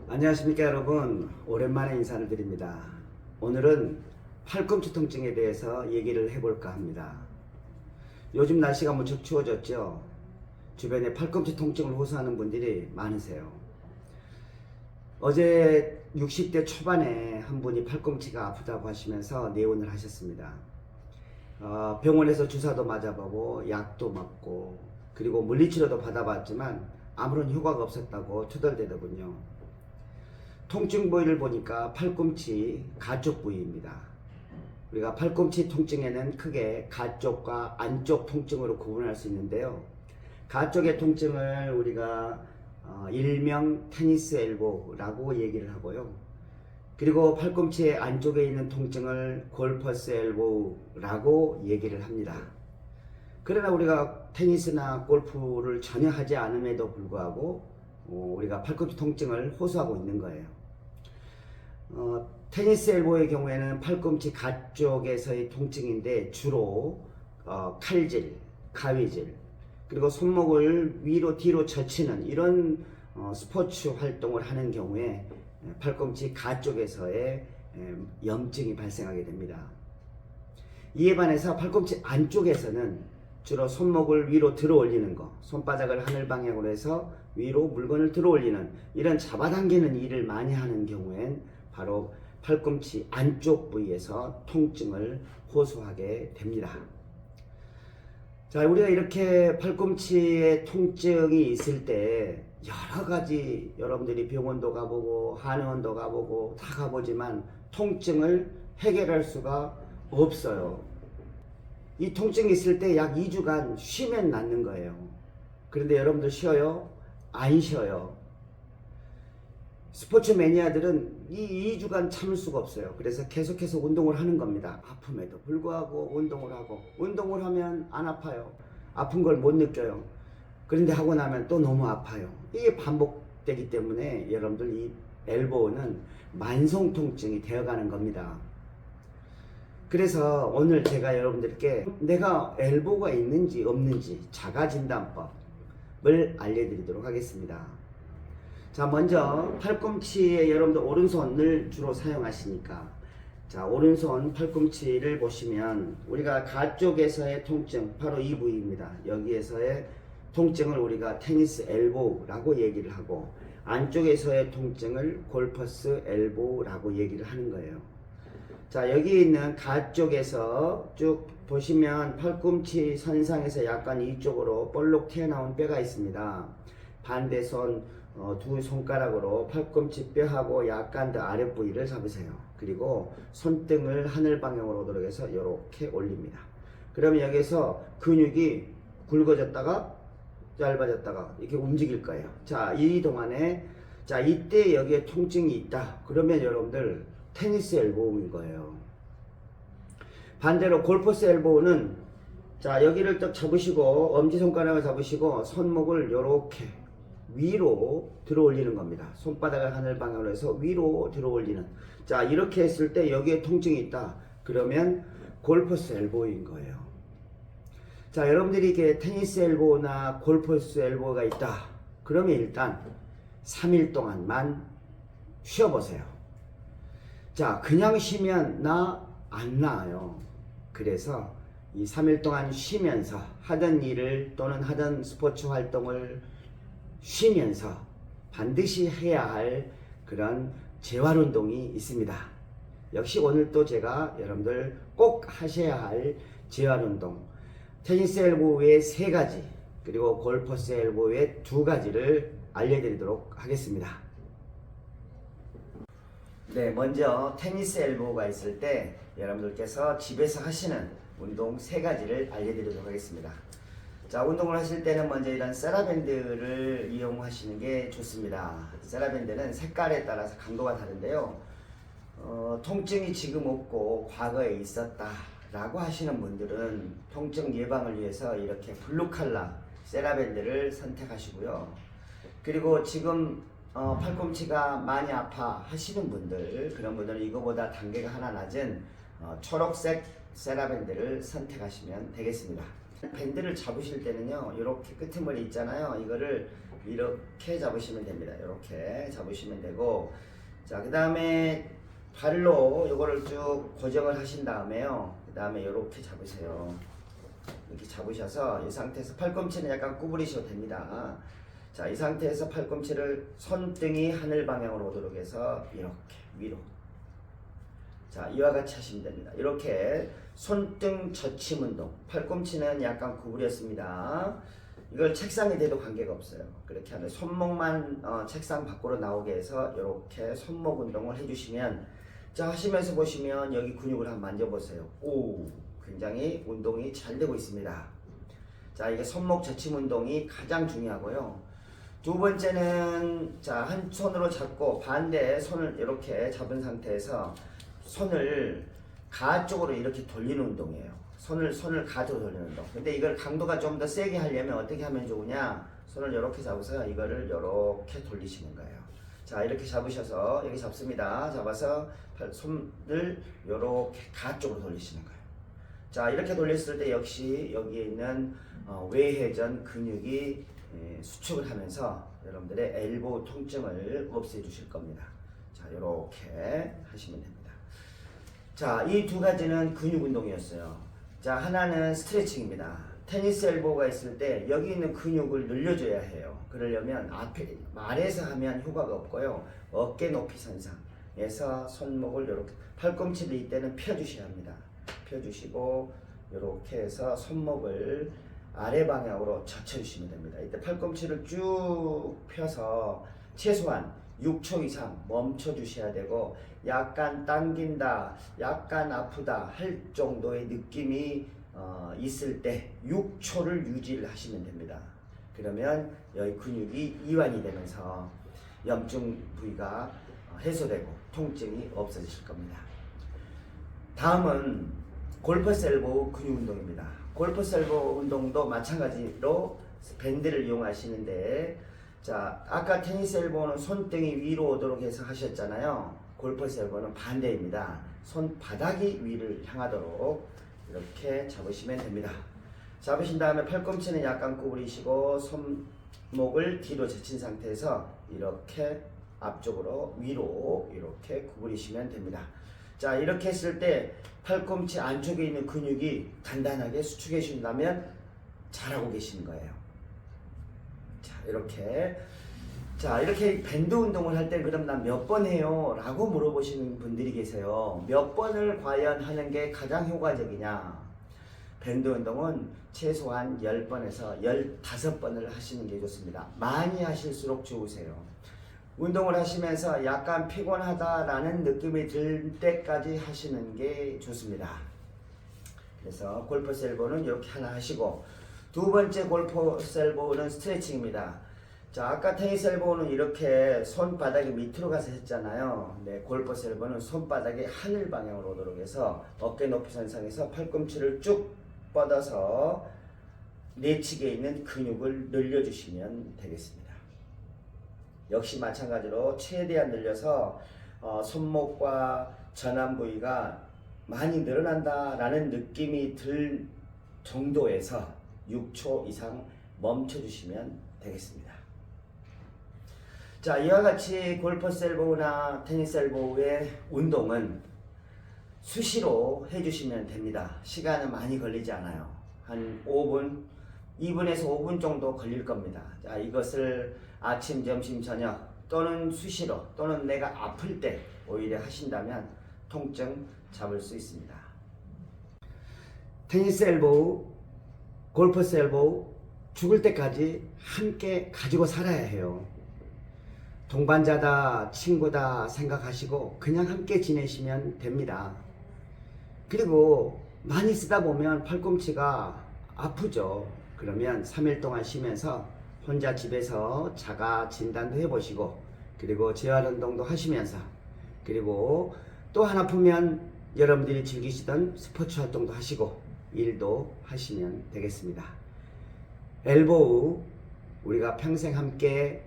안녕하십니까 여러분, 오랜만에 인사를 드립니다. 오늘은 팔꿈치 통증에 대해서 얘기를 해볼까 합니다. 요즘 날씨가 무척 추워졌죠. 주변에 팔꿈치 통증을 호소하는 분들이 많으세요. 어제 60대 초반에 한 분이 팔꿈치가 아프다고 하시면서 내원을 하셨습니다. 병원에서 주사도 맞아보고 약도 맞고 그리고 물리치료도 받아봤지만 아무런 효과가 없었다고 투덜대더군요. 통증 부위를 보니까 팔꿈치 가쪽 부위입니다. 우리가 팔꿈치 통증에는 크게 가쪽과 안쪽 통증으로 구분할 수 있는데요. 가쪽의 통증을 우리가 일명 테니스 엘보라고 얘기를 하고요. 그리고 팔꿈치의 안쪽에 있는 통증을 골퍼스 엘보라고 얘기를 합니다. 그러나 우리가 테니스나 골프를 전혀 하지 않음에도 불구하고 우리가 팔꿈치 통증을 호소하고 있는 거예요. 테니스 엘보의 경우에는 팔꿈치 가쪽에서의 통증인데 주로 칼질, 가위질, 그리고 손목을 위로 뒤로 젖히는 이런 스포츠 활동을 하는 경우에 팔꿈치 가쪽에서의 염증이 발생하게 됩니다. 이에 반해서 팔꿈치 안쪽에서는 주로 손목을 위로 들어 올리는 것, 손바닥을 하늘 방향으로 해서 위로 물건을 들어 올리는 이런 잡아당기는 일을 많이 하는 경우엔 바로 팔꿈치 안쪽 부위에서 통증을 호소하게 됩니다. 자, 우리가 이렇게 팔꿈치에 통증이 있을 때 여러 가지 여러분들이 병원도 가보고 한의원도 가보고 다 가보지만 통증을 해결할 수가 없어요. 이 통증이 있을 때 약 2주간 쉬면 낫는 거예요. 그런데 여러분들 쉬어요? 안 쉬어요. 스포츠 매니아들은 이 2주간 참을 수가 없어요. 그래서 계속해서 운동을 하는 겁니다. 아픔에도 불구하고 운동을 하고, 운동을 하면 안 아파요. 아픈 걸 못 느껴요. 그런데 하고 나면 또 너무 아파요. 이게 반복되기 때문에 여러분들 이 엘보는 만성 통증이 되어가는 겁니다. 그래서 오늘 제가 여러분들께 내가 엘보가 있는지 없는지 자가진단법을 알려드리도록 하겠습니다. 자, 먼저 팔꿈치에 여러분들 오른손을 주로 사용하시니까, 자, 오른손 팔꿈치를 보시면 우리가 가쪽에서의 통증, 바로 이 부위입니다. 여기에서의 통증을 우리가 테니스 엘보라고 얘기를 하고, 안쪽에서의 통증을 골퍼스 엘보라고 얘기를 하는 거예요. 자, 여기 있는 가쪽에서 쭉 보시면 팔꿈치 선상에서 약간 이쪽으로 볼록 튀어나온 뼈가 있습니다. 반대손 두 손가락으로 팔꿈치 뼈하고 약간 더 아랫부위를 잡으세요. 그리고 손등을 하늘 방향으로 오도록 해서 이렇게 올립니다. 그러면 여기서 근육이 굵어졌다가 짧아졌다가 이렇게 움직일 거예요. 자, 이 동안에, 자, 이때 여기에 통증이 있다. 그러면 여러분들 테니스 엘보인 거예요. 반대로 골퍼스 엘보는, 자, 여기를 딱 잡으시고 엄지손가락을 잡으시고 손목을 이렇게 위로 들어 올리는 겁니다. 손바닥을 하늘 방향으로 해서 위로 들어 올리는. 자, 이렇게 했을 때 여기에 통증이 있다. 그러면 골퍼스 엘보인 거예요. 자, 여러분들이 이게 테니스 엘보나 골퍼스 엘보가 있다. 그러면 일단 3일 동안만 쉬어보세요. 자, 그냥 쉬면 안 나아요. 그래서 이 3일 동안 쉬면서 하던 일을 또는 하던 스포츠 활동을 쉬면서 반드시 해야 할 그런 재활운동이 있습니다. 역시 오늘 또 제가 여러분들 꼭 하셔야 할 재활운동, 테니스 엘보 외에 3가지, 그리고 골퍼스 엘보 외에 2가지를 알려드리도록 하겠습니다. 네, 먼저 테니스 엘보가 있을 때 여러분들께서 집에서 하시는 운동 3가지를 알려드리도록 하겠습니다. 자, 운동을 하실 때는 먼저 이런 세라밴드를 이용하시는 게 좋습니다. 세라밴드는 색깔에 따라서 강도가 다른데요. 통증이 지금 없고 과거에 있었다 라고 하시는 분들은 통증 예방을 위해서 이렇게 블루 컬러 세라밴드를 선택하시고요. 그리고 지금 팔꿈치가 많이 아파 하시는 분들, 그런 분들은 이거보다 단계가 하나 낮은 초록색 세라밴드를 선택하시면 되겠습니다. 밴드를 잡으실 때는요, 이렇게 끄트머리 있잖아요. 이거를 이렇게 잡으시면 됩니다. 이렇게 잡으시면 되고, 자, 그 다음에 발로 요거를 쭉 고정을 하신 다음에요. 그 다음에 이렇게 잡으세요. 이렇게 잡으셔서 이 상태에서 팔꿈치는 약간 구부리셔도 됩니다. 자, 이 상태에서 팔꿈치를 손등이 하늘 방향으로 오도록 해서 이렇게 위로. 자, 이와 같이 하시면 됩니다. 이렇게 손등 젖힘 운동. 팔꿈치는 약간 구부렸습니다. 이걸 책상에 대도 관계가 없어요. 그렇게 하면 손목만 책상 밖으로 나오게 해서 이렇게 손목 운동을 해주시면, 자, 하시면서 보시면 여기 근육을 한번 만져보세요. 오, 굉장히 운동이 잘 되고 있습니다. 자, 이게 손목 젖힘 운동이 가장 중요하고요. 두 번째는, 자, 한 손으로 잡고 반대 손을 이렇게 잡은 상태에서 손을 가 쪽으로 이렇게 돌리는 운동이에요. 손을 가 쪽으로 돌리는 운동. 근데 이걸 강도가 좀 더 세게 하려면 어떻게 하면 좋으냐? 손을 이렇게 잡아서 이거를 이렇게 돌리시는 거예요. 자, 이렇게 잡으셔서 여기 잡습니다. 잡아서 손을 이렇게 가 쪽으로 돌리시는 거예요. 자, 이렇게 돌렸을 때 역시 여기에 있는 외회전 근육이 수축을 하면서 여러분들의 엘보 통증을 없애 주실 겁니다. 자, 이렇게 하시면 됩니다. 자, 이 두 가지는 근육 운동이었어요. 자, 하나는 스트레칭입니다. 테니스 엘보가 있을 때 여기 있는 근육을 늘려줘야 해요. 그러려면 앞에 말에서 하면 효과가 없고요. 어깨 높이 선상에서 손목을 이렇게, 팔꿈치를 이때는 펴주셔야 합니다. 펴주시고 이렇게 해서 손목을 아래 방향으로 젖혀주시면 됩니다. 이때 팔꿈치를 쭉 펴서 최소한 6초 이상 멈춰 주셔야 되고, 약간 당긴다, 약간 아프다 할 정도의 느낌이 있을 때 6초를 유지를 하시면 됩니다. 그러면 여기 근육이 이완이 되면서 염증 부위가 해소되고 통증이 없어지실 겁니다. 다음은 골퍼스 엘보 근육 운동입니다. 골퍼스 엘보 운동도 마찬가지로 밴드를 이용하시는데, 자, 아까 테니스 엘보는 손등이 위로 오도록 해서 하셨잖아요. 골퍼스 엘보는 반대입니다. 손바닥이 위를 향하도록 이렇게 잡으시면 됩니다. 잡으신 다음에 팔꿈치는 약간 구부리시고 손목을 뒤로 젖힌 상태에서 이렇게 앞쪽으로 위로 이렇게 구부리시면 됩니다. 자, 이렇게 했을 때 팔꿈치 안쪽에 있는 근육이 단단하게 수축해 주신다면 잘하고 계시는 거예요. 자, 이렇게 밴드 운동을 할 때 그럼 난 몇 번 해요? 라고 물어보시는 분들이 계세요. 몇 번을 과연 하는 게 가장 효과적이냐? 밴드 운동은 최소한 10번에서 15번을 하시는 게 좋습니다. 많이 하실수록 좋으세요. 운동을 하시면서 약간 피곤하다라는 느낌이 들 때까지 하시는 게 좋습니다. 그래서 골퍼스 엘보는 이렇게 하나 하시고, 두 번째 골퍼스 엘보는 스트레칭입니다. 자, 아까 테니스 엘보는 이렇게 손바닥이 밑으로 가서 했잖아요. 네, 골퍼스 엘보는 손바닥이 하늘 방향으로 오도록 해서 어깨 높이 선상에서 팔꿈치를 쭉 뻗어서 내측에 있는 근육을 늘려주시면 되겠습니다. 역시 마찬가지로 최대한 늘려서 손목과 전완 부위가 많이 늘어난다라는 느낌이 들 정도에서 6초 이상 멈춰주시면 되겠습니다. 자, 이와 같이 골퍼스 엘보나 테니스 엘보의 운동은 수시로 해주시면 됩니다. 시간은 많이 걸리지 않아요. 한 5분, 2분에서 5분 정도 걸릴 겁니다. 자, 이것을 아침, 점심, 저녁 또는 수시로 또는 내가 아플 때 오히려 하신다면 통증 잡을 수 있습니다. 테니스 엘보, 골퍼스 엘보 죽을 때까지 함께 가지고 살아야 해요. 동반자다, 친구다 생각하시고 그냥 함께 지내시면 됩니다. 그리고 많이 쓰다 보면 팔꿈치가 아프죠. 그러면 3일 동안 쉬면서 혼자 집에서 자가 진단도 해보시고, 그리고 재활 운동도 하시면서, 그리고 또 하나 아프면 여러분들이 즐기시던 스포츠 활동도 하시고 일도 하시면 되겠습니다. 엘보우, 우리가 평생 함께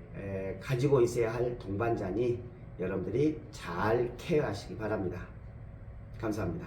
가지고 있어야 할 동반자니 여러분들이 잘 케어하시기 바랍니다. 감사합니다.